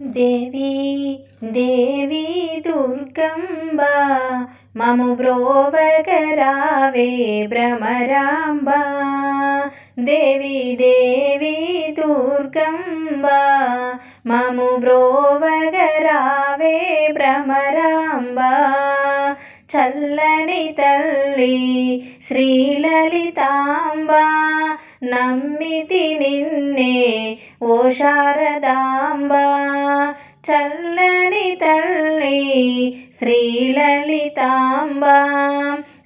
దేవి దేవి దుర్గంబ మము బ్రోవగరావే భ్రమరాంబ. దేవి దేవి దుర్గంబ మము బ్రోవగరావే భ్రమరాంబ. చల్లని తల్లి శ్రీలలితాంబ నమ్మితి నిన్నే ఓ శారదాంబ. చల్లని తల్లి శ్రీలలితాంబ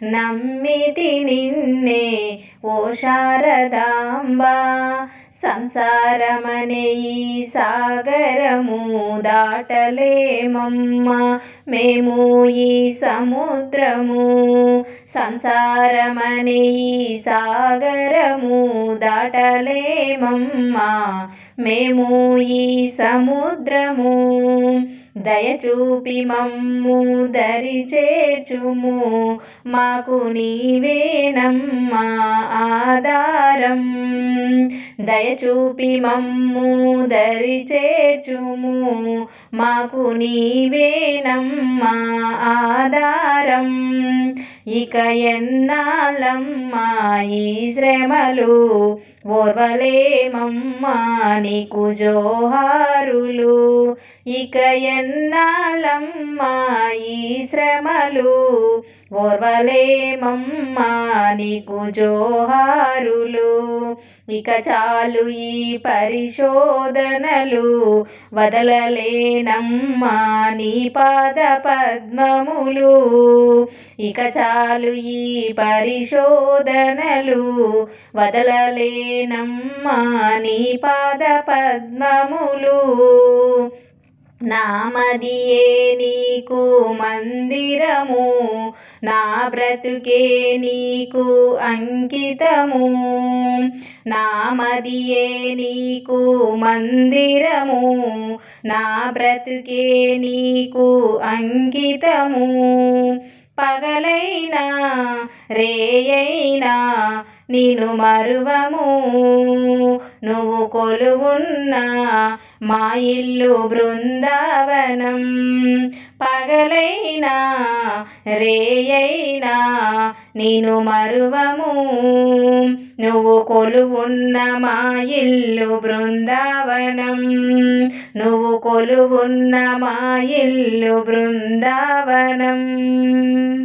నమ్మితి నిన్నే ఓ శారదాంబ. సంసారమనే ఈ సాగరము దాటలేమమ్మ మేము ఈ సముద్రము. సంసారమనే ఈ సాగరము దాటలేమమ్మ మేము ఈ సముద్రము. దయచూపి మమ్ము దరి చేర్చుము మాకు నీవేనమ్మా ఆధారం. దయచూపి మమ్ము దరి చేర్చుము మాకు నీవేనమ్మా ఆధారం. ఇక ఎన్నాళ్ళమ్మా ఈ శ్రమలు ఓర్వలేమమ్మా నీకు జోహారులు. ఇక ఎన్నాళ్ళమ్మా ఈ శ్రమలు ఓర్వలేమమ్మా నీకు జోహారులు. ఇక చాలు ఈ పరిశోధనలు వదలలేనమ్మా నీ పాద పద్మములు. ఇక చాలు ఈ పరిశోధనలు వదలలేనమ్మా నీ పాద పద్మములు. నామదియే నీకు మందిరము నా బ్రతుకే నీకు అంకితము. నామదియే నీకు మందిరము నా బ్రతుకే నీకు అంకితము. పగలైనా రేయైనా నిన్ను మరువము నువ్వు కొలువున్న మా ఇల్లు బృందావనం. పగలైనా రేయైనా నిన్ను మరువము నువ్వు కొలువున్న మా ఇల్లు బృందావనం. నువ్వు కొలువున్న మా ఇల్లు బృందావనం.